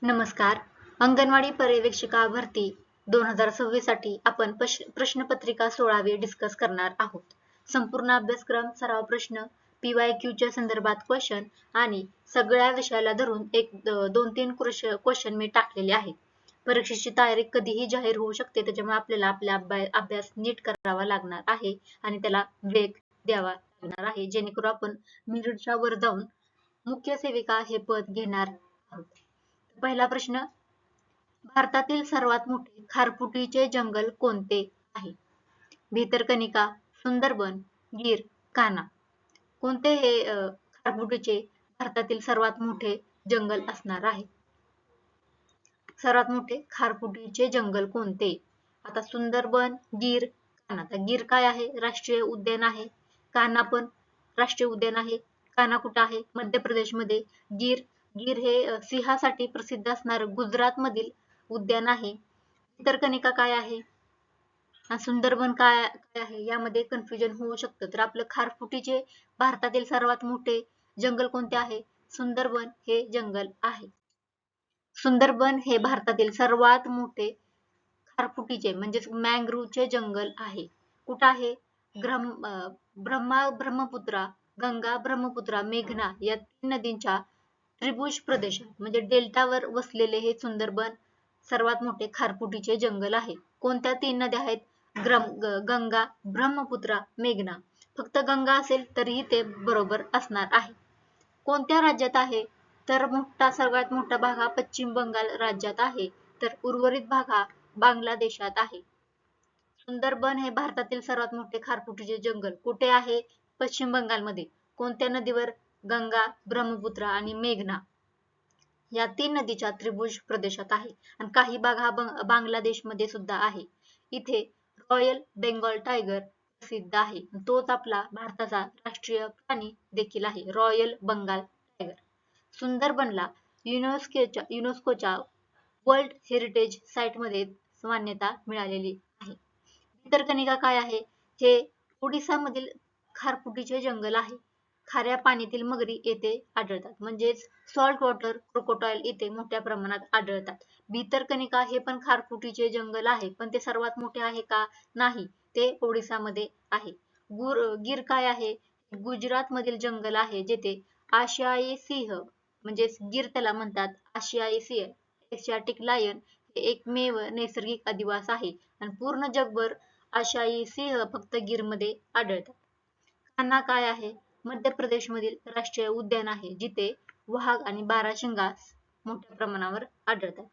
नमस्कार. अंगणवाडी पर्यवेक्षिका भरती 2026 साठी आपण प्रश्नपत्रिका 16वी डिस्कस करणार आहोत. संपूर्ण अभ्यासक्रम, सराव प्रश्न, PYQ च्या संदर्भात क्वेश्चन आणि सगळ्या विषयाला धरून एक 2-3 क्वेश्चन मी टाकलेले आहेत. परीक्षेची तारीख कधीही जाहीर होऊ शकते, त्याच्यामुळे आपल्याला आपला अभ्यास नीट करावा लागणार आहे आणि त्याला वेग द्यावा लागणार आहे, जेणेकरून आपण मेरिटच्या वर जाऊन मुख्य सेविका हे पद घेणार आहोत. पहिला प्रश्न, भारतातील सर्वात मोठे खारफुटीचे जंगल कोणते आहे? भितरकनिका, सुंदरबन, गीर, कान्हा. कोणते हे खारफुटीचे भारतातील सर्वात मोठे जंगल असणार आहे? सर्वात मोठे खारफुटीचे जंगल कोणते? आता सुंदरबन, गीर, कान्हा. तर गीर काय आहे? राष्ट्रीय उद्यान आहे. कान्हा पण राष्ट्रीय उद्यान आहे. कान्हा कुठे आहे? मध्य प्रदेशमध्ये. गीर हे सिंहासाठी प्रसिद्ध असणारं गुजरात मधील उद्यान आहे. भितरकनिका काय आहे? सुंदरबन काय आहे? यामध्ये कन्फ्युजन होऊ शकतं. तर आपलं खारफुटीचे भारतातील सर्वात मोठे जंगल कोणते आहे? सुंदरबन हे जंगल आहे. सुंदरबन हे भारतातील सर्वात मोठे खारफुटीचे म्हणजेच मँग्रोव्हचे जंगल आहे. कुठं आहे? ब्रह्मपुत्रा, गंगा, ब्रह्मपुत्रा, मेघना या 3 नदींच्या त्रिभुज प्रदेशात म्हणजे डेल्टावर वसलेले हे सुंदरबन सर्वात मोठे खारफुटीचे जंगल आहे. कोणत्या 3 नद्या आहेत? गंगा, ब्रह्मपुत्रा, मेघना. फक्त गंगा असेल तरीही ते बरोबर असणार आहे. कोणत्या राज्यात आहे? तर सर्वात मोठा भाग हा पश्चिम बंगाल राज्यात आहे, तर उर्वरित भाग हा बांगलादेशात आहे. सुंदरबन हे भारतातील सर्वात मोठे खारफुटीचे जंगल कुठे आहे? पश्चिम बंगालमध्ये. कोणत्या नदीवर? गंगा, ब्रह्मपुत्रा आणि मेघना या 3 नदीच्या त्रिभुज प्रदेशात आहे. आणि काही भाग हा बांगलादेशमध्ये सुद्धा आहे. इथे रॉयल बेंगॉल टायगर प्रसिद्ध आहे. तोच आपला भारताचा राष्ट्रीय प्राणी देखील आहे, रॉयल बंगाल टायगर. सुंदरबनला युनेस्कोच्या वर्ल्ड हेरिटेज साइटमध्ये मान्यता मिळालेली आहे. भितरकनिका काय आहे? हे ओडिसामधील खारफुटीचे जंगल आहे. खाऱ्या पाण्यातील मगरी येथे आढळतात, म्हणजेच सॉल्ट वॉटर क्रोकोडाईल इथे मोठ्या प्रमाणात आढळतात. भितरकनिका हे पण खारफुटीचे जंगल आहे, पण ते सर्वात मोठे आहे का? नाही, ते ओडिसामध्ये आहे. गीर काय आहे? गुजरात मधील जंगल आहे, जेथे आशियाई सिंह म्हणजेच गीर त्याला म्हणतात. आशियाई सिंह, एशियाटिक लायन हे एकमेव नैसर्गिक अधिवास आहे आणि पूर्ण जगभर आशियाई सिंह फक्त गीरमध्ये आढळतात. कान्हा काय आहे? मध्य प्रदेशमधील राष्ट्रीय उद्यान आहे, जिथे वाघ आणि बाराशिंगा मोठ्या प्रमाणावर आढळतात.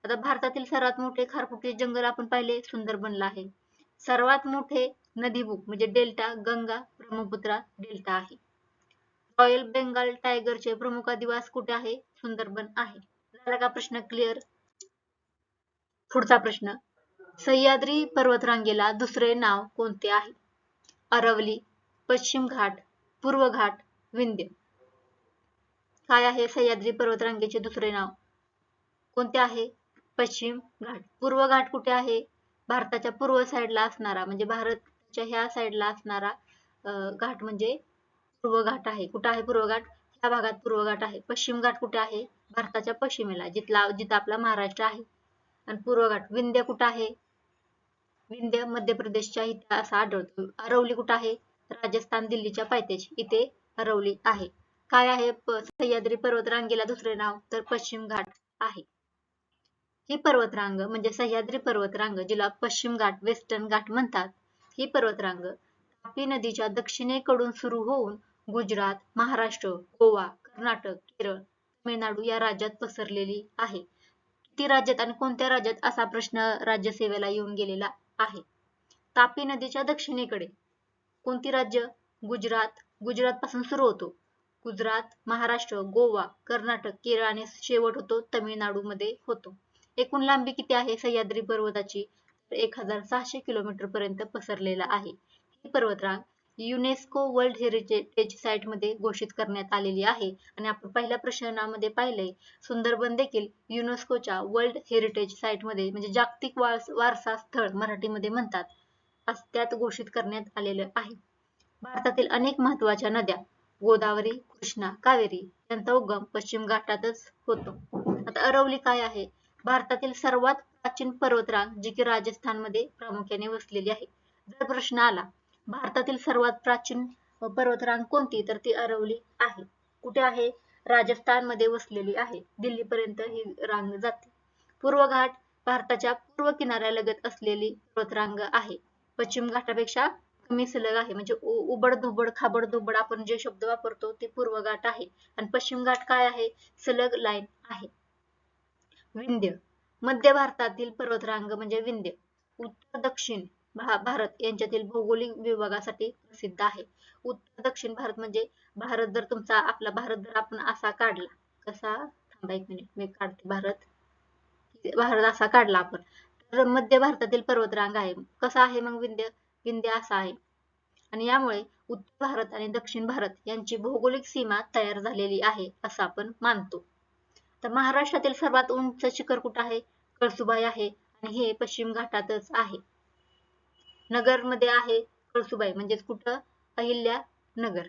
आता भारतातील सर्वात मोठे खारफुटी जंगल आपण पाहिले सुंदरबनला आहे. सर्वात मोठे नदीमुख म्हणजे डेल्टा गंगा ब्रह्मपुत्रा डेल्टा आहे. रॉयल बेंगाल टायगरचे प्रमुख अधिवास कुठे आहे? सुंदरबन आहे. झाला का प्रश्न क्लिअर? पुढचा प्रश्न, सह्याद्री पर्वतरांगेला दुसरे नाव कोणते आहे? अरवली, पश्चिम घाट, पूर्व घाट, विंध्य. काय आहे सह्याद्री पर्वतरांगेचे दुसरे नाव? कोणते आहे? पश्चिम घाट. पूर्व घाट कुठे आहे? भारताच्या पूर्व साईडला असणारा म्हणजे भारताच्या ह्या साईडला असणारा घाट म्हणजे पूर्व घाट आहे. कुठे आहे पूर्व घाट? ह्या भागात पूर्व घाट आहे. पश्चिम घाट कुठे आहे? भारताच्या पश्चिमेला, जिथं आपला महाराष्ट्र आहे. आणि पूर्व घाट विंध्य कुठे आहे? विंध्य मध्य प्रदेशच्या इथे असा आढळतो. अरवली कुठे आहे? राजस्थान दिल्लीच्या पायथ्याशी इथे अरवली आहे. काय आहे सह्याद्री पर्वतरांगेला दुसरे नाव? तर पश्चिम घाट आहे. ही पर्वतरांग म्हणजे सह्याद्री पर्वतरांग, जिला पश्चिम घाट वेस्टर्न घाट म्हणतात, ही पर्वतरांग तापी नदीच्या दक्षिणेकडून सुरू होऊन गुजरात, महाराष्ट्र, गोवा, कर्नाटक, केरळ, तमिळनाडू या राज्यात पसरलेली आहे. किती राज्यात आणि कोणत्या राज्यात असा प्रश्न राज्यसेवेला येऊन गेलेला आहे. तापी नदीच्या दक्षिणेकडे कोणती राज्य? गुजरात. गुजरात पासून सुरू होतो. गुजरात, महाराष्ट्र, गोवा, कर्नाटक, केरळ आणि शेवट होतो तमिळनाडू मध्ये होतो. एकूण लांबी किती आहे सह्याद्री पर्वताची? 1600 किलोमीटर पर्यंत पसरलेला आहे. ही पर्वतरांग युनेस्को वर्ल्ड हेरिटेज साइट मध्ये घोषित करण्यात आलेली आहे. आणि आपण पहिल्या प्रश्नामध्ये पाहिले, सुंदरबन देखील युनेस्कोच्या वर्ल्ड हेरिटेज साइट मध्ये म्हणजे जागतिक वारसा स्थळ मराठीमध्ये म्हणतात, त्यात घोषित करण्यात आलेलं आहे. भारतातील अनेक महत्त्वाच्या नद्या गोदावरी, कृष्णा, कावेरी यांचा उगम पश्चिम घाटातच होतो. आता अरवली काय आहे? भारतातील सर्वात प्राचीन पर्वतरांग जी की राजस्थानमध्ये प्रामुख्याने वसलेली आहे. जर प्रश्न आला भारतातील सर्वात प्राचीन पर्वतरांग कोणती, तर ती अरवली आहे. कुठे आहे? राजस्थानमध्ये वसलेली आहे. दिल्लीपर्यंत ही रांग जाते. पूर्व घाट भारताच्या पूर्व किनाऱ्यालगत असलेली पर्वतरांग आहे. पश्चिम घाटापेक्षा कमी सलग आहे, म्हणजे उबड-धोबड, खाबड-दोबड आपण जे शब्द वापरतो ते पूर्व घाट आहे. आणि पश्चिम घाट काय आहे? सलग लाईन आहे. विंध्य मध्य भारतातील पर्वतरांग म्हणजे विंध्य. उत्तर दक्षिण भारत यांच्यातील भौगोलिक विभागासाठी प्रसिद्ध आहे. उत्तर दक्षिण भारत म्हणजे भारत जर तुमचा आपला भारत जर आपण असा काढला, कसा, थांबा एक मिनिट मी काढते भारत असा काढला आपण, तर मध्य भारतातील पर्वतरांग आहे. कसा आहे मग विंध्य? विंध्य असा आहे. आणि यामुळे उत्तर भारत आणि दक्षिण भारत यांची भौगोलिक सीमा तयार झालेली आहे असं आपण मानतो. तर महाराष्ट्रातील सर्वात उंच शिखर कुठे आहे? कळसुबाई आहे आणि हे पश्चिम घाटातच आहे. नगर मध्ये आहे कळसुबाई, म्हणजेच कुठं? अहिल्या नगर.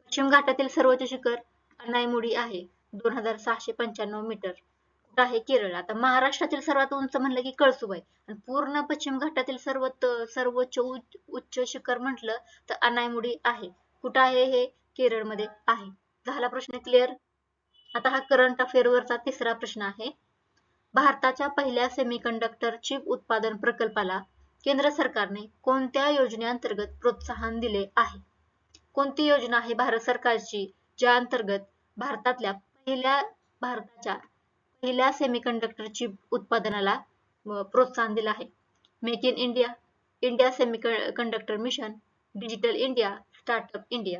पश्चिम घाटातील सर्वोच्च शिखर अनायमुडी आहे, 2695 मीटर. कुठं आहे? केरळ. आता महाराष्ट्रातील सर्वात उंच म्हणलं की कळसुबाई, आणि पूर्ण पश्चिम घाटातील सर्वोच्च उच्च शिखर म्हटलं तर अनायमुडी आहे. कुठं आहे हे? केरळमध्ये आहे. झाला प्रश्न क्लिअर? आता हा करंट अफेअर वरचा तिसरा प्रश्न आहे. भारताच्या पहिल्या सेमीकंडक्टर चिप उत्पादन प्रकल्पाला केंद्र सरकारने कोणत्या योजनेअंतर्गत प्रोत्साहन दिले आहे? कोणती योजना आहे भारत सरकारची ज्या अंतर्गत भारताच्या पहिल्या सेमीकंडक्टर चिप उत्पादनाला प्रोत्साहन दिलं आहे? Make in India, India semiconductor mission, digital India, startup India.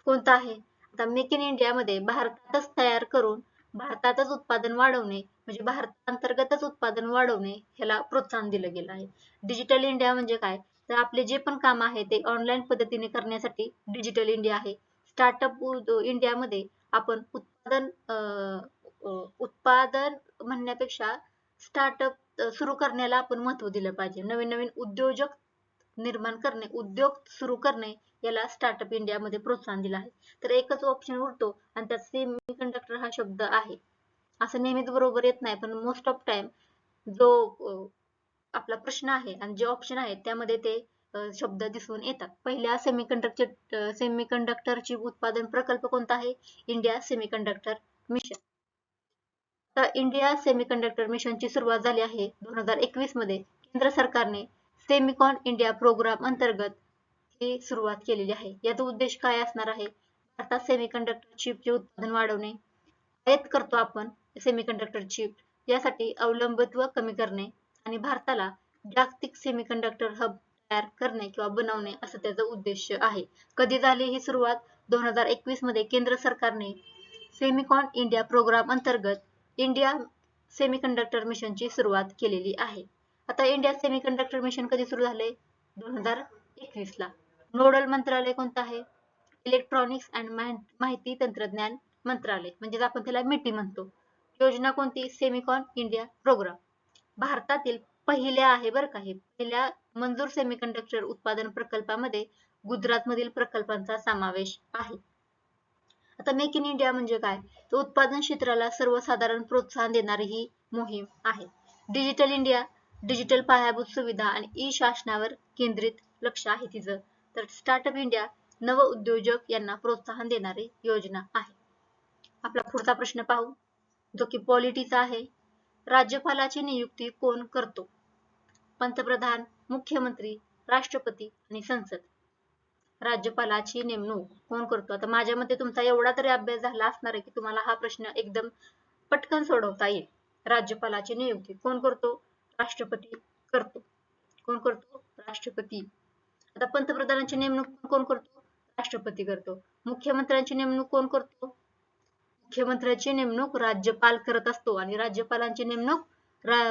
कोणता आहे? आता मेक इन इंडिया मध्ये भारतातच तयार करून भारतातच उत्पादन वाढवणे, म्हणजे भारतांतर्गतच उत्पादन वाढवणे ह्याला प्रोत्साहन दिलं गेलं आहे. डिजिटल इंडिया म्हणजे काय? तर आपले जे पण काम आहे ते ऑनलाईन पद्धतीने करण्यासाठी डिजिटल इंडिया आहे. स्टार्टअप इंडिया मध्ये आपण उत्पादन म्हणण्यापेक्षा स्टार्टअप सुरू करण्याला आपण महत्त्व दिलं पाहिजे. नवीन नवीन उद्योजक निर्माण करणे, उद्योग सुरू करणे याला स्टार्टअप इंडिया मध्ये प्रोत्साहन दिलं आहे. तर एकच ऑप्शन उरतो आणि त्यात सेमी कंडक्टर हा शब्द आहे. असं नेहमीच बरोबर येत नाही, पण मोस्ट ऑफ टाइम जो आपला प्रश्न आहे आणि जे ऑप्शन आहे त्यामध्ये ते शब्द दिसून येतात. पहिल्या सेमीकंडक्टरची उत्पादन प्रकल्प कोणता आहे? India semiconductor mission. तर इंडिया सेमीकंडक्टर मिशनची सुरुवात झाली आहे 2021 मध्ये. केंद्र सरकारने सेमिकॉन इंडिया प्रोग्राम अंतर्गत ही सुरुवात केलेली आहे. याचा उद्देश काय असणार आहे? भारतात सेमीकंडक्टर चिपचे उत्पादन वाढवणे, आयात करतो आपण सेमीकंडक्टर चिप, यासाठी अवलंबित्व कमी करणे आणि भारताला जागतिक सेमीकंडक्टर हब तयार करणे किंवा बनवणे असं त्याचा उद्देश आहे. कधी झाली ही सुरुवात? 2021 मध्ये केंद्र सरकारने सेमिकॉन इंडिया प्रोग्राम अंतर्गत इंडिया सेमीकंडक्टर मिशनची सुरुवात केलेली आहे. आता इंडिया सेमीकंडक्टर मिशन कधी सुरू झाले? 2021 ला. नोडल मंत्रालय कोणतं आहे? इलेक्ट्रॉनिक्स अँड माहिती तंत्रज्ञान मंत्रालय, म्हणजे आपण त्याला मिटी म्हणतो. योजना कोणती? Semicon India program. भारतातील पहिल्या आहे बरं का हे, पहिल्या मंजूर सेमीकंडक्टर उत्पादन प्रकल्पामध्ये गुजरात मधील प्रकल्पांचा समावेश आहे. आता मेक इन इंडिया म्हणजे काय? तर उत्पादन क्षेत्राला सर्वसाधारण प्रोत्साहन देणारी ही मोहीम आहे. डिजिटल इंडिया, डिजिटल पायाभूत सुविधा आणि ई शासनावर केंद्रित लक्ष आहे तिचं. तर स्टार्टअप इंडिया नव उद्योजक यांना प्रोत्साहन देणारी योजना आहे. आपला पुढचा प्रश्न पाहू, जो की पॉलिटीचा आहे. राज्यपालाची नियुक्ती कोण करतो? पंतप्रधान, मुख्यमंत्री, राष्ट्रपती आणि संसद. राज्यपालाची नेमणूक कोण करतो? आता माझ्या मते तुमचा एवढा तरी अभ्यास झाला असणार आहे की तुम्हाला हा प्रश्न एकदम पटकन सोडवता येईल. राज्यपालाची नियुक्ती कोण करतो? राष्ट्रपती करतो. कोण करतो? राष्ट्रपती. आता पंतप्रधानांची नेमणूक कोण करतो? राष्ट्रपती करतो. मुख्यमंत्र्यांची नेमणूक कोण करतो? मुख्यमंत्र्यांची नेमणूक राज्यपाल करत असतो आणि राज्यपालांची नेमणूक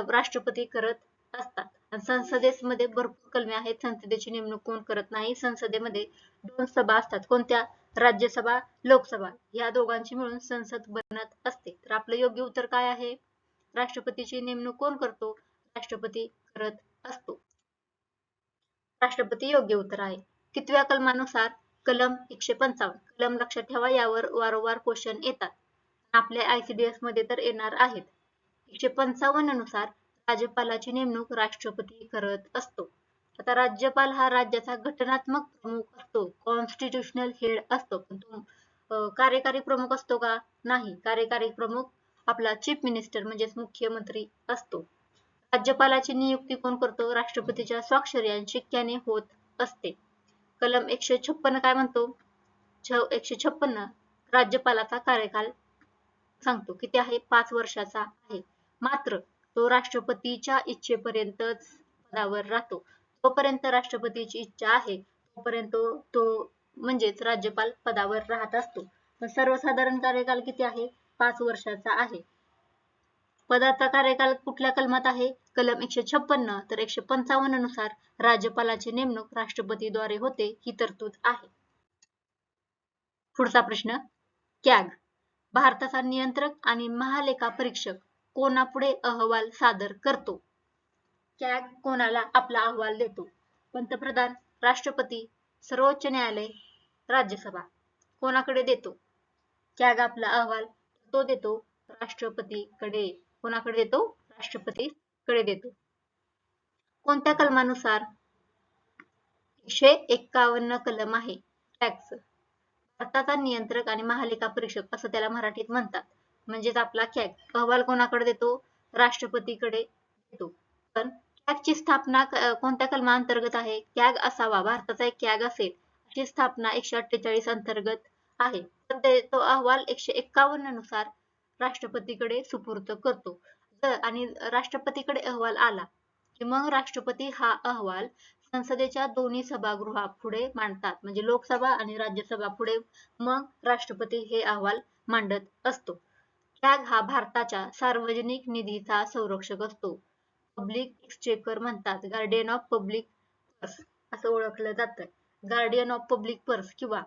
राष्ट्रपती करत असतात. आणि संसदेमध्ये भरपूर कलमे आहेत. संसदेची नेमणूक कोण करत नाही. संसदेमध्ये 2 सभा असतात. कोणत्या? राज्यसभा, लोकसभा, या दोघांची मिळून संसद बनत असते. तर आपलं योग्य उत्तर काय आहे? राष्ट्रपतीची नेमणूक कोण करतो? राष्ट्रपती करत असतो. राष्ट्रपती योग्य उत्तर आहे. कितव्या कलमानुसार कलम 155. कलम लक्षात ठेवा, यावर वारंवार क्वेश्चन येतात. आपल्या ICDS मध्ये तर येणार आहेत. 155 नुसार राज्यपालाची नेमणूक राष्ट्रपती करत असतो. आता राज्यपाल हा राज्याचा घटनात्मक प्रमुख असतो, कॉन्स्टिट्यूशनल हेड असतो. पण तो कार्यकारी प्रमुख असतो का? नाही. कार्यकारी प्रमुख आपला चीफ मिनिस्टर म्हणजेच मुख्यमंत्री असतो. राज्यपालाची नियुक्ती कोण करतो? राष्ट्रपतीच्या स्वाक्षरी आणि शिक्क्याने होत असते. कलम 156 काय म्हणतो? 156 राज्यपालाचा कार्यकाल सांगतो. किती आहे? 5 वर्षाचा आहे. मात्र तो राष्ट्रपतीच्या इच्छेपर्यंतच पदावर राहतो. जोपर्यंत राष्ट्रपतीची इच्छा आहे तोपर्यंत तो म्हणजेच राज्यपाल पदावर राहत असतो. पण सर्वसाधारण कार्यकाल किती आहे? 5 वर्षाचा आहे. पदाचा कार्यकाल कुठल्या कलमात आहे? कलम 156. तर 155 नुसार राज्यपालाची नेमणूक राष्ट्रपतीद्वारे होते ही तरतूद आहे. पुढचा प्रश्न, कॅग भारताचा नियंत्रक आणि महालेखापरीक्षक कोणापुढे अहवाल सादर करतो? कॅग कोणाला आपला अहवाल देतो? पंतप्रधान, राष्ट्रपती, सर्वोच्च न्यायालय, राज्यसभा. कोणाकडे देतो कॅग आपला अहवाल? तो देतो राष्ट्रपतीकडे. कोणाकडे देतो? राष्ट्रपतीकडे देतो. कोणत्या कलमानुसार? 151 कलम आहे कॅगचं. भारताचा नियंत्रक आणि महालेखापरीक्षक असं त्याला मराठीत म्हणतात. म्हणजेच आपला कॅग अहवाल कोणाकडे देतो? राष्ट्रपतीकडे देतो. पण कॅगची स्थापना कोणत्या कलमाअंतर्गत आहे? कॅग असावा, भारताचा एक कॅग असेल अशी स्थापना 148 अंतर्गत आहे. पण तो अहवाल 151 नुसार राष्ट्रपतीकडे सुपूर्द करतो. आणि राष्ट्रपतीकडे अहवाल आला की मग राष्ट्रपती हा अहवाल संसदेच्या दोन्ही सभागृहापुढे मांडतात. म्हणजे लोकसभा आणि राज्यसभा पुढे मग राष्ट्रपती हे अहवाल मांडत असतो. कॅग हा भारताच्या सार्वजनिक निधीचा संरक्षक असतो. पब्लिक एक्सचेकर म्हणतात. गार्डियन ऑफ पब्लिक पर्स असं ओळखलं जातं. गार्डियन ऑफ पब्लिक पर्स किंवा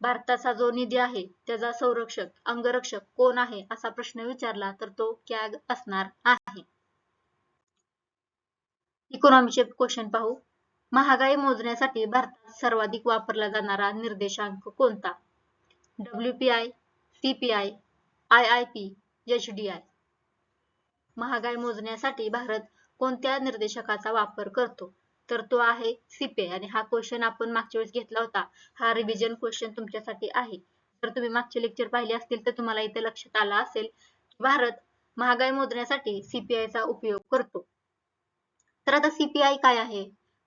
भारताचा जो निधी आहे त्याचा संरक्षक, अंगरक्षक कोण आहे असा प्रश्न विचारला तर तो कॅग असणार आहे. इकॉनॉमीचे क्वेश्चन पाहू. महागाई मोजण्यासाठी भारतात सर्वाधिक वापरला जाणारा निर्देशांक कोणता? WPI, CPI, IIP, HDI. महागाई मोजण्यासाठी भारत कोणत्या निर्देशकाचा वापर करतो? तर तो आहे CPI. आणि हा क्वेश्चन आपण मागच्या वेळेस घेतला होता. हा रिव्हिजन क्वेश्चन तुमच्यासाठी आहे. जर तुम्ही मागचे लेक्चर पाहिले असतील तर तुम्हाला इथे लक्षात आला असेल की भारत महागाई मोजण्यासाठी CPI चा उपयोग करतो. तर आता CPI काय आहे?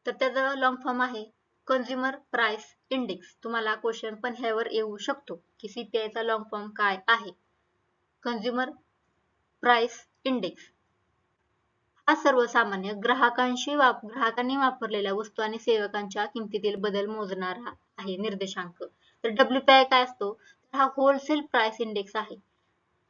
तर त्याचा लॉंग फॉर्म आहे कन्झ्युमर प्राइस इंडेक्स. तुम्हाला क्वेश्चन पण ह्यावर येऊ शकतो की CPI चा लॉंग फॉर्म काय आहे? कन्झ्युमर प्राइस इंडेक्स हा सर्वसामान्य ग्राहकांनी वापरलेल्या वस्तू आणि सेवकांच्या किमतीतील बदल मोजणारा आहे निर्देशांक. तर WPI काय असतो? हा होलसेल प्राइस इंडेक्स आहे.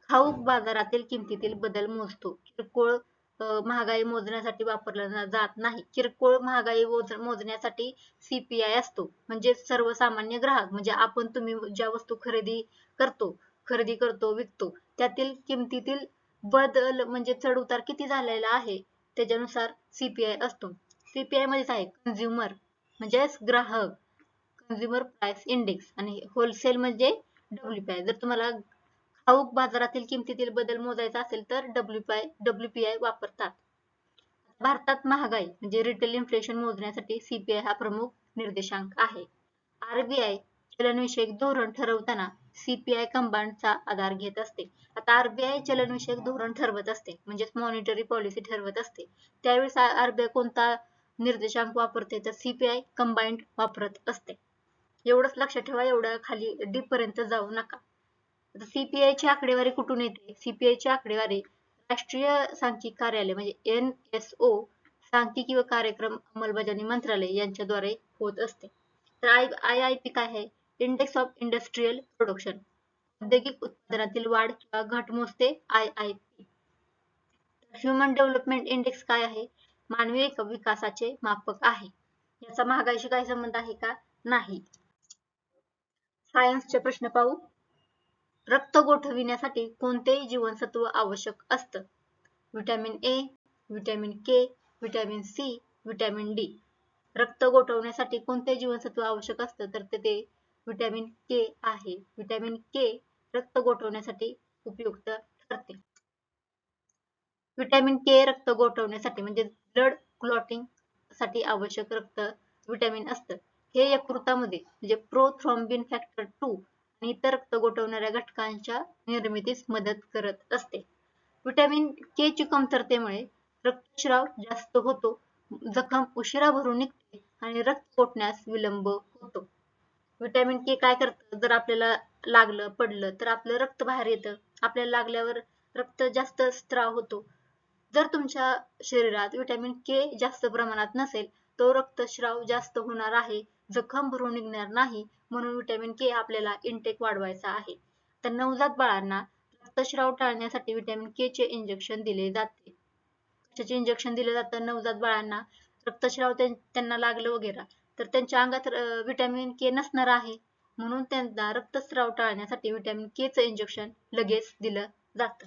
घाऊक बाजारातील किमतीतील बदल मोजतो. किरकोळ महागाई मोजण्यासाठी वापरला जात नाही. किरकोळ महागाई मोजण्यासाठी CPI असतो. म्हणजे सर्वसामान्य ग्राहक म्हणजे आपण तुम्ही ज्या वस्तू खरेदी करतो विकतो त्यातील किमतीतील बदल म्हणजे चढ उतार किती झालेला आहे त्याच्यानुसार CPI असतो. CPI मध्येच आहे कन्झ्युमर म्हणजेच ग्राहक, कन्झ्युमर प्राइस इंडेक्स, आणि होलसेल म्हणजे WPI. जर तुम्हाला घाऊक बाजारातील किमतीतील बदल मोजायचा असेल तर WPI वापरतात. भारतात महागाई म्हणजे रिटेल इन्फ्लेशन मोजण्यासाठी CPI हा प्रमुख निर्देशांक आहे. RBI चलनविषयक धोरण ठरवताना CPI कंबाईनचा आधार घेत असते. आता RBI चलनविषयक धोरण ठरवत असते म्हणजेच मॉनिटरी पॉलिसी ठरवत असते. त्यावेळेस RBI कोणता निर्देशांक वापरते? तर CPI कंबाईन्ड वापरत असते. एवढंच लक्षात ठेवा, एवढं खाली डीप पर्यंत जाऊ नका. CPI ची आकडेवारी कुठून येते? CPI ची आकडेवारी राष्ट्रीय सांख्यिकी कार्यालय म्हणजे NSO सांख्यिकी व कार्यक्रम अंमलबजावणी मंत्रालय यांच्याद्वारे होत असते. तर IIP काय आहे? Index of industrial production. औद्योगिक उत्पादनातील वाढ किंवा घट मोजते IIP. ह्युमन डेव्हलपमेंट इंडेक्स काय आहे? मानवी विकासाचे मापक आहे. याचा महागाईशी काही संबंध आहे का? नाही. सायन्सचे प्रश्न पाहू. रक्त गोठविण्यासाठी कोणते जीवनसत्व आवश्यक असतं? Vitamin A, vitamin K, vitamin C, vitamin D. रक्त गोठवण्यासाठी कोणते जीवनसत्व आवश्यक असतं? तर ते विटॅमिन के आहे. विटॅमिन के रक्त गोठवण्यासाठी उपयुक्त ठरते. विटॅमिन के रक्त गोठवण्यासाठी म्हणजे ब्लड क्लॉटिंग साठी आवश्यक रक्त विटॅमिन असतं. हे यकृतामध्ये म्हणजे प्रोथ्रॉम्बिन फॅक्टर 2 आणि इतर रक्त गोठवणाऱ्या घटकांच्या निर्मितीस मदत करत असते. विटॅमिन के ची कमतरतेमुळे रक्तस्राव जास्त होतो, जखम उशिरा भरून निघते आणि रक्त गोठण्यास विलंब होतो. विटॅमिन के काय करतं, जर आपल्याला लागलं पडलं तर आपलं रक्त बाहेर येतं. आपल्याला लागल्यावर रक्त जास्त स्त्राव होतो. जर तुमच्या शरीरात विटॅमिन के जास्त प्रमाणात नसेल तो रक्तस्राव जास्त होणार आहे, जखम भरून निघणार नाही, म्हणून विटॅमिन के आपल्याला इनटेक वाढवायचा आहे. तर नवजात बाळांना रक्तस्राव टाळण्यासाठी विटॅमिन के चे इंजेक्शन दिले जाते. कशाचे इंजेक्शन दिले जातं नवजात बाळांना? रक्तस्राव त्यांना लागलं वगैरे तर त्यांच्या अंगात विटॅमिन के नसणार आहे, म्हणून त्यांना रक्तस्राव टाळण्यासाठी विटॅमिन के चं इंजेक्शन लगेच दिलं जातं.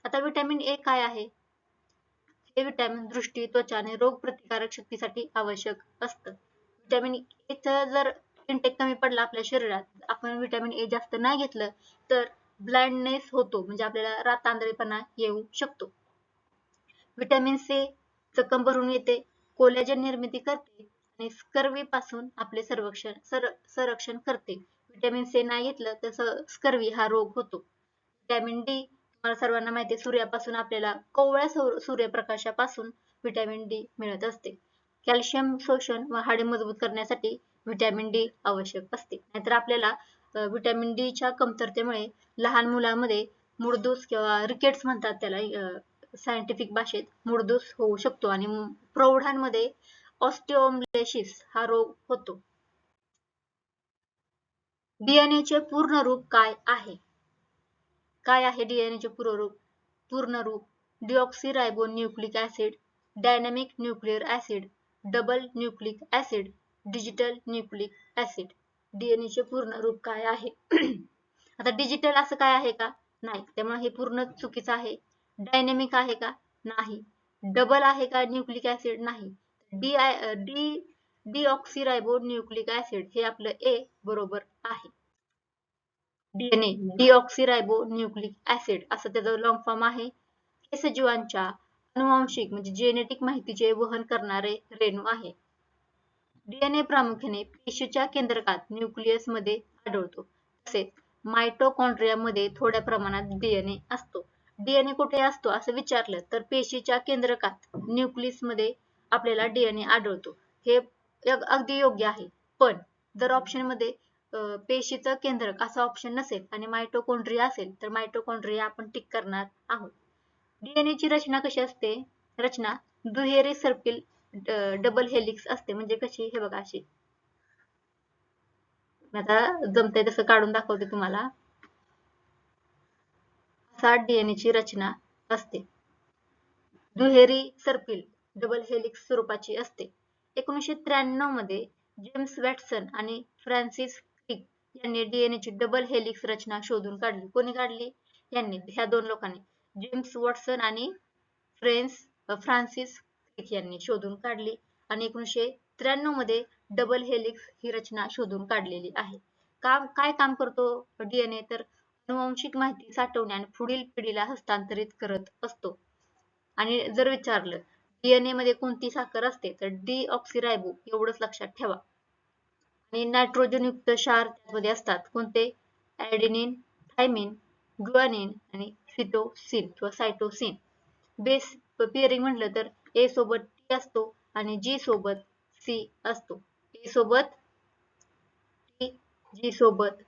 आता विटॅमिन ए काय आहे? हे विटॅमिन दृष्टी, त्वचा आणि रोग प्रतिकारक शक्तीसाठी आवश्यक असतं. विटॅमिन ए चं जर इंटेक कमी पडला आपल्या शरीरात, आपण विटॅमिन ए जास्त नाही घेतलं तर ब्लाइंडनेस होतो, म्हणजे आपल्याला रातआंधळेपणा येऊ शकतो. विटॅमिन सी जखम भरून येते, कोलॅजन निर्मिती करते आणि स्कर्वी पासून आपले संरक्षण करते. विटॅमिन सी नाही घेतलं तर स्कर्वी हा रोग होतो. विटॅमिन डी तुम्हाला सर्वांना माहिती आहे, सूर्यापासून आपल्याला कोवळ्या सूर्यप्रकाशापासून विटॅमिन डी मिळत असते. कॅल्शियम शोषण व हाडे मजबूत करण्यासाठी विटॅमिन डी आवश्यक असते. नाहीतर आपल्याला विटॅमिन डी च्या कमतरतेमुळे लहान मुलांमध्ये मुडदूस किंवा रिकेट्स म्हणतात त्याला सायंटिफिक भाषेत, मुडदूस होऊ शकतो आणि प्रौढांमध्ये ऑस्टिओमलेशिस हा रोग होतो. डीएनए चे पूर्ण रूप काय आहे? काय आहे डीएनए चे पूर्ण रूप? Deoxyribonucleic acid, dynamic nuclear acid, double nucleic acid, digital nucleic acid. DNA चे पूर्ण रूप काय आहे? आता डिजिटल असं काय आहे का? नाही, त्यामुळे हे पूर्ण चुकीचं आहे. डायनॅमिक आहे का? नाही. डबल आहे का न्यूक्लिक ऍसिड? नाही. डीऑक्सीरायबोन्यूक्लिक ऍसिड हे आपलं ए बरोबर आहे. डीएनए डीऑक्सीरायबोन्यूक्लिक ऍसिड असं त्याचं लॉंग फॉर्म आहे. हे सजीवांच्या अनुवांशिक म्हणजे जेनेटिक माहितीचे वहन करणारे रेणू आहे. डीएनए प्रामुख्याने पेशीच्या केंद्रकात न्यूक्लियस मध्ये आढळतो. तसेच मायटोकॉन्ड्रिया मध्ये थोड्या प्रमाणात डीएनए असतो. डीएनए कुठे असतो असं विचारलं तर पेशीच्या केंद्रकात न्यूक्लियस मध्ये आपल्याला डीएनए आढळतो. हे अगदी योग्य आहे. पण जर ऑप्शन मध्ये पेशीचं केंद्रक असा ऑप्शन नसेल आणि मायटोकॉन्ड्रिया असेल तर मायटोकॉन्ड्रिया आपण टिक करणार आहोत. डीएनए ची रचना कशी असते? रचना दुहेरी सर्पिल डबल हेलिक्स असते. म्हणजे कशी? हे बघा अशी. आता जमतंय तसं काढून दाखवते तुम्हाला. असा डीएनए ची रचना असते. दुहेरी सर्पिल डबल हेलिक्स स्वरूपाची असते. 1993 मध्ये जेम्स वॅटसन आणि फ्रान्सिस क्रिक यांनी डीएनए ची डबल हेलिक्स रचना शोधून काढली. कोणी काढली? यांनी, ह्या दोन लोकांनी, जेम्स वॉटसन आणि फ्रान्सिस क्रिक यांनी शोधून काढली आणि 1993 मध्ये डबल हेलिक्स ही रचना शोधून काढलेली आहे. काय काम करतो डीएनए? तर अनुवांशिक माहिती साठवणे आणि पुढील पिढीला हस्तांतरित करत असतो. आणि जर विचारलं डीएनए मध्ये कोणती साखर असते तर डीऑक्सीरायबो एवढंच लक्षात ठेवा. आणि नायट्रोजन युक्त क्षार त्यामध्ये असतात. कोणते? ऍडेनिन, थायमिन, ग्युआनिन आणि सिटोसिन किंवा सायटोसिन. बेस पेअरिंग म्हटलं तर ए सोबत टी असतो आणि जी सोबत सी असतो. ए सोबत टी, जी सोबत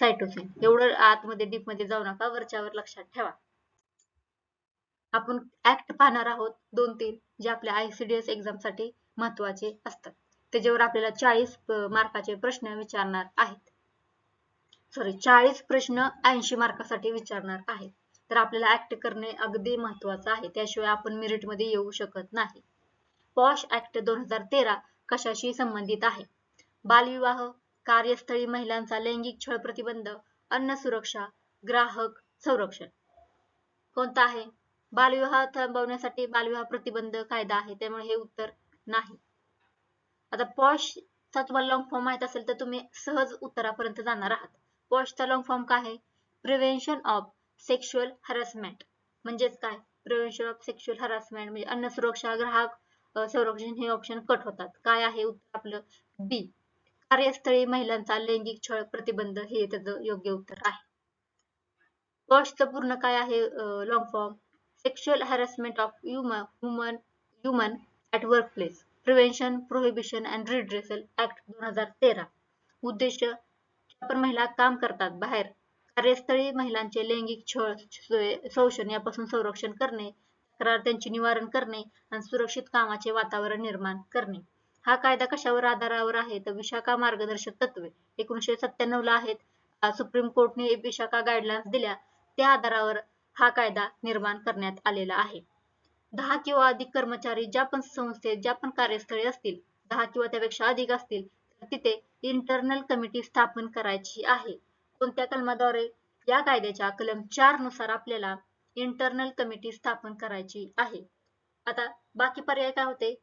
सायटोसिन. एवढं आतमध्ये डीप मध्ये जाऊ नका, वरच्यावर लक्षात ठेवा. आपण ऍक्ट पाहणार आहोत 2-3 जे आपल्या आयसीडीएस एक्झाम साठी महत्वाचे असतात. त्याच्यावर आपल्याला 40 मार्काचे प्रश्न विचारणार आहेत. 40 प्रश्न 80 मार्कासाठी विचारणार आहेत. तर आपल्याला ऍक्ट करणे अगदी महत्वाचं आहे, त्याशिवाय आपण मेरिट मध्ये येऊ शकत नाही. पॉश ऍक्ट 2013 कशाशी संबंधित आहे? बालविवाह, कार्यस्थळी महिलांचा लैंगिक छळ प्रतिबंध, अन्न सुरक्षा, ग्राहक संरक्षण. कोणता आहे? बालविवाह थांबवण्यासाठी बालविवाह प्रतिबंध कायदा आहे, त्यामुळे हे उत्तर नाही. आता पॉश तुम्हाला लॉंग फॉर्म माहित असेल तर तुम्ही सहज उत्तरापर्यंत जाणार आहात. वॉशचा लॉंग फॉर्म काय आहे? Prevention of sexual harassment. म्हणजेच काय? प्रिव्हेन्शन ऑफ सेक्शुअल हॅरॅसमेंट म्हणजे अन्न सुरक्षा, ग्राहक संरक्षण हे ऑप्शन कट होतात. काय आहे उत्तर आपलं? बी. कार्यस्थळी महिलांचा लैंगिक छळ प्रतिबंध हे त्याचं योग्य उत्तर आहे. वॉशचं पूर्ण काय आहे long form? Sexual harassment of human at workplace prevention, prohibition and redressal act 2013. उद्देश, पण महिला काम करतात बाहेर कार्यस्थळी महिलांचे लैंगिक छळ, शोषण यापासून संरक्षण करणे, तक्रार त्यांचे निवारण करणे आणि सुरक्षित कामाचे वातावरण निर्माण करणे. हा कायदा कशावर आधारावर आहे? तर विशाखा मार्गदर्शक तत्वे 1997 ला आहेत. सुप्रीम कोर्टने विशाखा गाईडलाईन्स दिल्या, त्या आधारावर हा कायदा निर्माण करण्यात आलेला आहे. 10 किंवा अधिक कर्मचारी ज्या पण संस्थेत, ज्या पण कार्यस्थळी असतील, 10 किंवा त्यापेक्षा अधिक असतील, तर तिथे इंटरनल कमिटी स्थापन करायची आहे. कोणत्या कलमाद्वारे? या कायद्याच्या कलम 4 नुसार आपल्याला इंटरनल कमिटी स्थापन करायची आहे. आता बाकी पर्याय काय होते?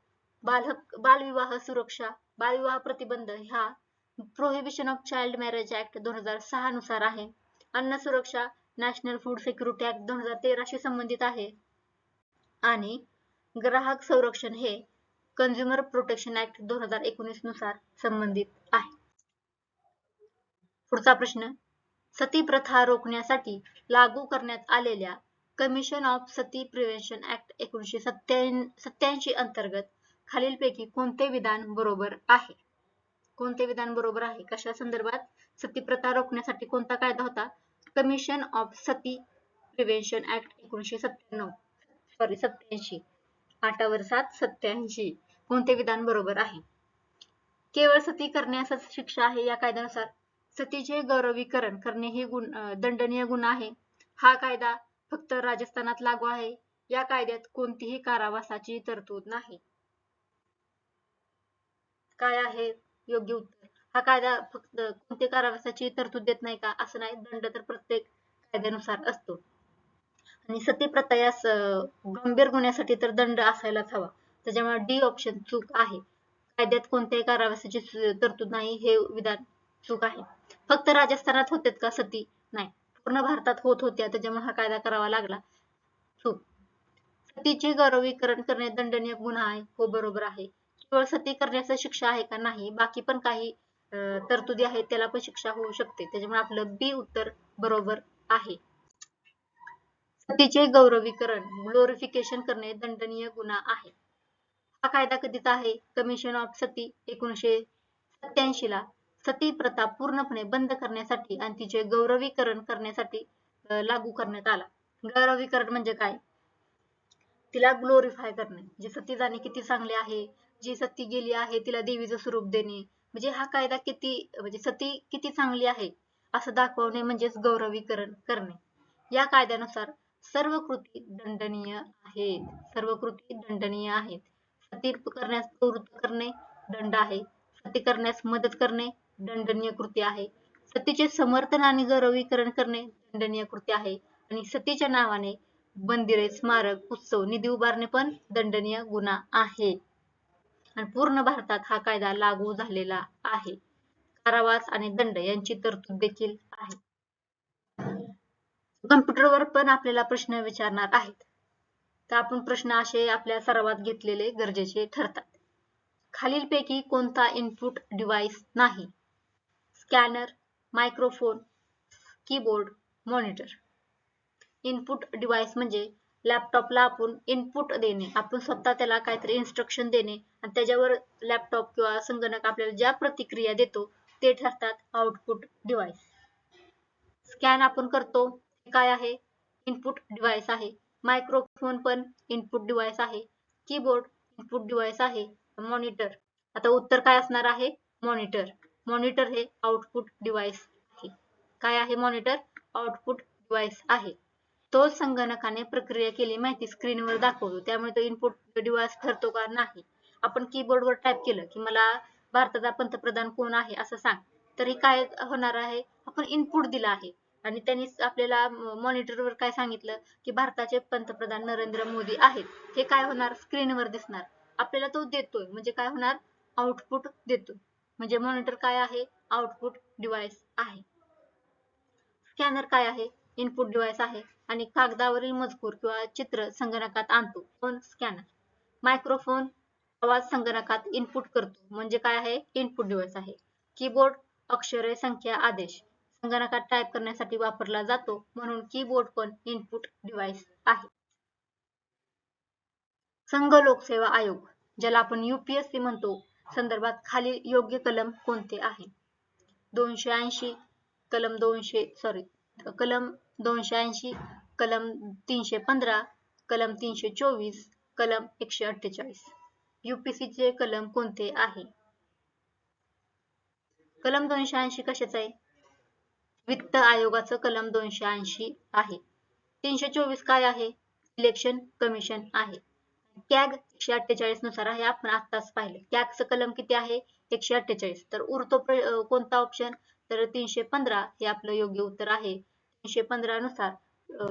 बालविवाह सुरक्षा, बालविवाह प्रतिबंध ह्या prohibition of child marriage act 2006 नुसार आहे. अन्न सुरक्षा नॅशनल फूड सिक्युरिटी ऍक्ट 2013 शी संबंधित आहे. आणि ग्राहक संरक्षण हे कंझ्युमर प्रोटेक्शन ऍक्ट 2019 नुसार संबंधित आहे. पुढचा प्रश्न, सती प्रथा रोखण्यासाठी लागू करण्यात आलेल्या commission of Sati prevention act 1987 अंतर्गत खालीलपैकी कोणते विधान बरोबर आहे? कोणते विधान बरोबर आहे? कशा संदर्भात? सती प्रथा रोखण्यासाठी कोणता कायदा होता? Commission of Sati prevention act 87. 8 वर 7 87. कोणते विधान बरोबर आहे? केवळ सती करण्यासच शिक्षा आहे या कायद्यानुसार. सतीचे गौरवीकरण करणे हे दंडनीय गुन्हा आहे. हा कायदा फक्त राजस्थानात लागू आहे. या कायद्यात कोणतीही कारावासाची तरतूद नाही. काय आहे योग्य उत्तर? हा कायदा फक्त कोणते कारावासाची तरतूद देत नाही का? असं नाही, दंड तर प्रत्येक कायद्यानुसार असतो. आणि सती प्रथा या गंभीर गुन्ह्यासाठी तर दंड असायलाच हवा. त्याच्यामुळे डी ऑप्शन चूक आहे. कायद्यात कोणत्याही कारावासाची तरतूद नाही हे विधान चूक आहे. फक्त राजस्थानात होते का सती? नाही, पूर्ण भारतात होत होत्या, त्याच्यामुळे हा कायदा करावा लागला. चूक. सतीचे गौरवीकरण करणे दंडनीय गुन्हा आहे. हो, बरोबर आहे. केवळ सती करण्याची शिक्षा आहे का? नाही, बाकी पण काही तरतुदी आहेत त्याला पण शिक्षा होऊ शकते. त्याच्यामुळे आपलं बी उत्तर बरोबर आहे. सतीचे गौरवीकरण ग्लोरिफिकेशन करणे दंडनीय गुन्हा आहे. हा कायदा कधीचा आहे? कमिशन ऑफ सती 1987 ला सती प्रथा पूर्णपणे बंद करण्यासाठी आणि तिचे गौरवीकरण करण्यासाठी लागू करण्यात आला. गौरवीकरण म्हणजे काय? तिला ग्लोरिफाय करणे, जे सती जाणे किती चांगले आहे, जी सती गेली आहे तिला देवीचं स्वरूप देणे, म्हणजे हा कायदा किती म्हणजे सती किती चांगली आहे असं दाखवणे म्हणजेच गौरवीकरण करणे. या कायद्यानुसार सर्व कृती दंडनीय आहेत. सर्व कृती दंडनीय आहेत. सती करण्यास प्रवृत्त करणे दंड आहे. सती करण्यास मदत करणे दंडनीय कृती आहे. सतीचे समर्थन आणि गौरवीकरण करणे दंडनीय कृती आहे. आणि सतीच्या नावाने मंदिरे, स्मारक, उत्सव, निधी उभारणे पण दंडनीय गुन्हा आहे. आणि पूर्ण भारतात हा कायदा लागू झालेला आहे. कारावास आणि दंड यांची तरतूद देखील आहे. कम्प्युटरवर पण आपल्याला प्रश्न विचारणार आहेत. तर आपण प्रश्न असे आपल्या सरावात घेतलेले गरजेचे ठरतात. खालीलपैकी कोणता इनपुट डिव्हाइस नाही? Scanner, microphone, keyboard, monitor. Input device म्हणजे लॅपटॉपला आपण इनपुट देणे, आपण स्वतः त्याला काहीतरी इन्स्ट्रक्शन देणे आणि त्याच्यावर लॅपटॉप किंवा संगणक आपल्याला ज्या प्रतिक्रिया देतो ते ठरतात आउटपुट डिव्हाइस. स्कॅन आपण करतो, काय आहे? इनपुट डिव्हाइस आहे. मायक्रोफोन पण इनपुट डिव्हाइस आहे. कीबोर्ड इनपुट डिव्हाइस आहे. मॉनिटर, आता उत्तर काय असणार आहे? मॉनिटर. मॉनिटर हे आउटपुट डिव्हाइस आहे. काय आहे मॉनिटर? आउटपुट डिव्हाइस आहे. तो संगणकाने प्रक्रिया केली माहिती स्क्रीनवर दाखवतो, त्यामुळे तो इनपुट डिव्हाइस ठरतो का? नाही. आपण कीबोर्डवर टाइप केलं की मला भारताचा पंतप्रधान कोण आहे असं सांग, तरी काय होणार आहे? आपण इनपुट दिला आहे आणि त्यांनी आपल्याला मॉनिटरवर काय सांगितलं की भारताचे पंतप्रधान नरेंद्र मोदी आहेत. हे काय होणार? स्क्रीनवर दिसणार. आपल्याला तो देतोय म्हणजे काय होणार? आउटपुट देतोय. म्हणजे मॉनिटर काय आहे? आउटपुट डिव्हाइस आहे. स्कॅनर काय आहे? इनपुट डिव्हाइस आहे. आणि कागदावरील मजकूर किंवा चित्र संगणकात आणतो कोण? स्कॅनर. मायक्रोफोन आवाज संगणकात इनपुट करतो म्हणजे काय आहे? इनपुट डिव्हाइस आहे. कीबोर्ड अक्षरे, संख्या, आदेश संगणकात टाइप करण्यासाठी वापरला जातो म्हणून कीबोर्ड पण इनपुट डिव्हाइस आहे. संघ लोकसेवा आयोग ज्याला आपण UPSC म्हणतो संदर्भात खालील योग्य कलम कोणते आहे? 280 कलम 280 कलम 315 कलम 324 कलम 148. UPSC चे कलम कोणते आहे? कलम 280 कशाचं आहे? वित्त आयोगाचं कलम 280 आहे. 324 काय आहे? इलेक्शन कमिशन आहे. कॅग 148 नुसार आहे, आपण आत्ताच पाहिले. कॅगचं कलम किती आहे? 148. तर उरतो कोणता ऑप्शन? तर 315 हे आपलं योग्य उत्तर आहे. 315 नुसार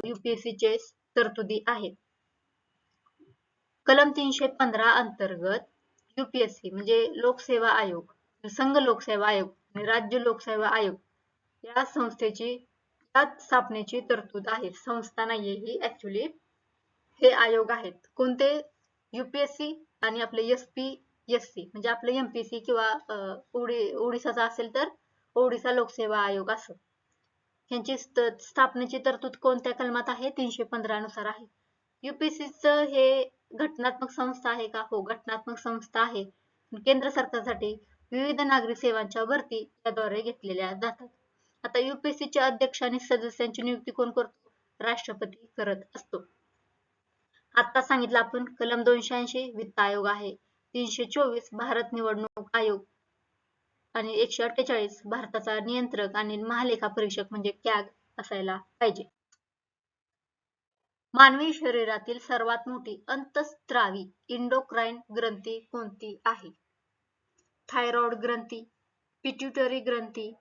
UPSC चे तरतुदी आहेत. कलम 315 अंतर्गत UPSC म्हणजे लोकसेवा आयोग, संघ लोकसेवा आयोग आणि राज्य लोकसेवा आयोग या संस्थेची स्थापनेची तरतूद आहे. संस्था नाहीये ही, ऍक्च्युली हे आयोग आहेत. कोणते? UPSC आणि आपले SPSC म्हणजे आपलं MPSC किंवा ओडिसाचा असेल तर ओडिसा लोकसेवा आयोग असं. यांची स्थापनेची तरतूद कोणत्या कलमात आहे? 315 नुसार आहे. UPSC च हे घटनात्मक संस्था आहे का? हो, घटनात्मक संस्था आहे. केंद्र सरकारसाठी विविध नागरी सेवांच्या भरती त्याद्वारे घेतलेल्या जातात. आता UPSC चे अध्यक्ष आणि सदस्यांची नियुक्ती कोण करतो? राष्ट्रपती करत असतो. आता सांगितलं आपण कलम 280 वित्त आयोग आहे. 324 भारत निवडणूक आयोग आणि 148 भारताचा नियंत्रक आणि महालेखा परीक्षक म्हणजे कॅग असायला पाहिजे. मानवी शरीरातील सर्वात मोठी अंतःस्रावी एंडोक्राइन ग्रंथी कोणती आहे? थायरॉइड ग्रंथी, पिट्युटरी ग्रंथी,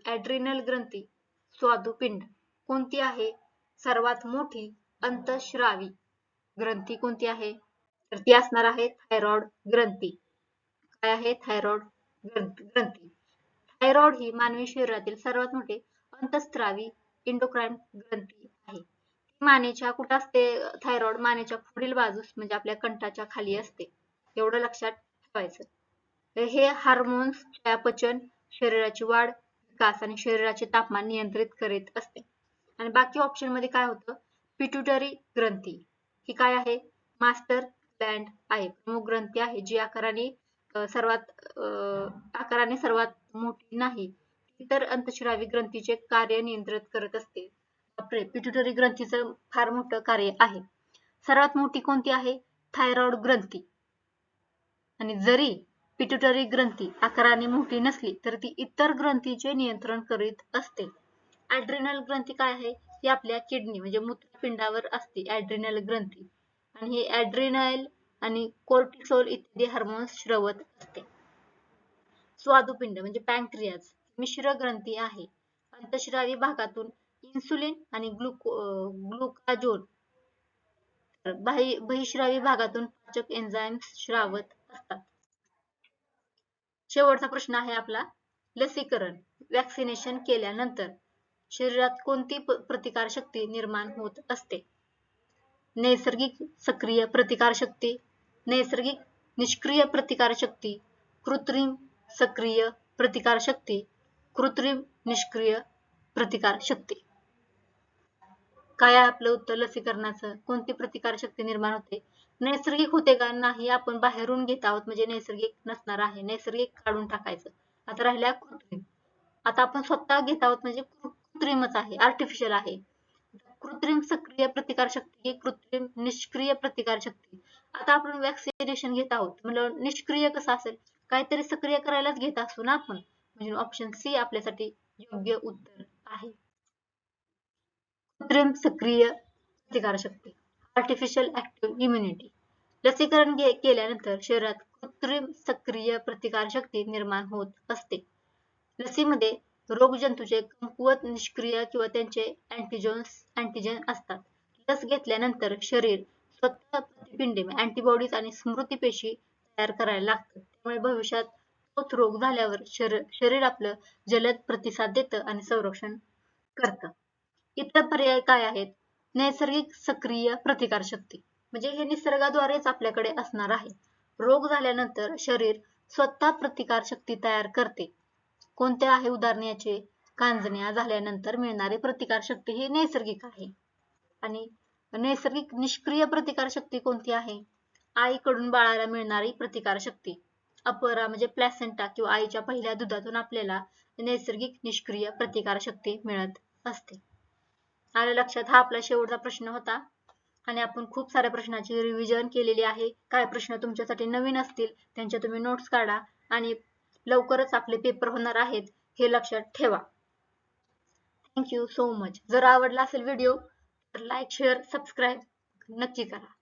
ॲड्रिनल ग्रंथी, स्वादुपिंड कोणती आहे सर्वात मोठी अंतःस्रावी ग्रंथी कोणती आहे? तर ती असणार आहे थायरॉइड ग्रंथी. काय आहे? थायरॉइड ग्रंथी. थायरॉइड ही मानवी शरीरातील सर्वात मोठी अंतःस्रावी एंडोक्राइन ग्रंथी आहे. मानेच्या कुठे असते थायरॉइड? मानेच्या पुढील बाजूस म्हणजे आपल्या कंठाच्या खाली असते. एवढं लक्षात ठेवायचं. हे हार्मोन्स चयापचय, शरीराची वाढ, विकास आणि शरीराचे तापमान नियंत्रित करीत असते. आणि बाकी ऑप्शन मध्ये काय होतं? पिट्युटरी ग्रंथी ही काय आहे? मास्टर ग्लँड आहे, प्रमुख ग्रंथी आहे जी आकाराने सर्वात मोठी नाही, तर अंतःस्रावी ग्रंथीचे कार्य नियंत्रित करत असते. पिट्युटरी ग्रंथीचं फार मोठं कार्य आहे. सर्वात मोठी कोणती आहे? थायरॉइड ग्रंथी. आणि जरी पिट्युटरी ग्रंथी आकाराने मोठी नसली तर ती इतर ग्रंथीचे नियंत्रण करीत असते. ॲड्रिनल ग्रंथी काय आहे? ही आपल्या किडनी म्हणजे मूत्रपिंडावर असते ॲड्रिनल ग्रंथी. आणि हे ॲड्रिनल आणि कोर्टिसोल इत्यादी हार्मोन्स स्रवत असते. स्वादुपिंड म्हणजे पॅनक्रियाज मिश्र ग्रंथी आहे. अंतःस्रावी भागातून इन्सुलिन आणि ग्लुकागोन, बहिःस्रावी भागातून पाचक एन्झाईम्स स्रावत असतात. शेवटचा प्रश्न आहे आपला, लसीकरण वॅक्सिनेशन केल्यानंतर शरीरात कोणती प्रतिकारशक्ती निर्माण होत असते? नैसर्गिक सक्रिय प्रतिकारशक्ती, नैसर्गिक निष्क्रिय प्रतिकारशक्ती, कृत्रिम सक्रिय प्रतिकारशक्ती, कृत्रिम निष्क्रिय प्रतिकारशक्ती. काय आहे आपलं उत्तर लसीकरणाचं? कोणती प्रतिकारशक्ती निर्माण होते? नैसर्गिक होते का? नाही, आपण बाहेरून घेत आहोत म्हणजे नैसर्गिक नसणार आहे. नैसर्गिक काढून टाकायचं. आता राहिल्या कृत्रिम. आता आपण स्वतः घेत आहोत म्हणजे कृत्रिमच आहे, आर्टिफिशियल आहे. कृत्रिम सक्रिय प्रतिकारशक्ती, कृत्रिम निष्क्रिय प्रतिकारशक्ती. आता आपण वॅक्सिनेशन घेत आहोत म्हणजे निष्क्रिय कसं असेल? काहीतरी सक्रिय करायलाच घेत असतो ना आपण. म्हणजे ऑप्शन सी आपल्यासाठी योग्य उत्तर आहे. कृत्रिम सक्रिय प्रतिकारशक्ती, आर्टिफिशियल ऍक्टिव्ह इम्युनिटी. लसीकरण केल्यानंतर शरीरात कृत्रिम सक्रिय प्रतिकारशक्ती निर्माण होत असते. लसीमध्ये रोगजंतूचे कमकुवत निष्क्रिय किंवा त्यांचे अँटीजन असतात. लस घेतल्यानंतर शरीर स्वतः प्रतिपिंडे अँटीबॉडीज आणि स्मृती पेशी तयार करायला लागतात. त्यामुळे भविष्यात तोच रोग झाल्यावर शरीर आपलं जलद प्रतिसाद देतं आणि संरक्षण करतं. इतर पर्याय काय आहेत? नैसर्गिक सक्रिय प्रतिकारशक्ती, म्हणजे हे निसर्गाद्वारेच आपल्याकडे असणार आहे. रोग झाल्यानंतर शरीर स्वतः प्रतिकारशक्ती तयार करते. कोणते आहे उदाहरण याचे? कांजण्या झाल्यानंतर मिळणारी प्रतिकारशक्ती ही नैसर्गिक आहे. आणि नैसर्गिक निष्क्रिय प्रतिकारशक्ती कोणती आहे? आईकडून बाळाला मिळणारी प्रतिकारशक्ती. अपरा म्हणजे प्लॅसेंटा किंवा आईच्या पहिल्या दुधातून आपल्याला नैसर्गिक निष्क्रिय प्रतिकारशक्ती मिळत असते. आलं लक्षात? हा आपला शेवटचा प्रश्न होता आणि आपण खूप साऱ्या प्रश्नाची रिव्हिजन केलेली आहे. काय प्रश्न तुमच्यासाठी नवीन असतील त्यांच्या तुम्ही नोट्स काढा आणि लवकरच आपले पेपर होणार आहेत हे लक्षात ठेवा. Thank you so much. जर आवडला असेल व्हिडिओ तर लाईक, शेअर, सबस्क्राईब नक्की करा.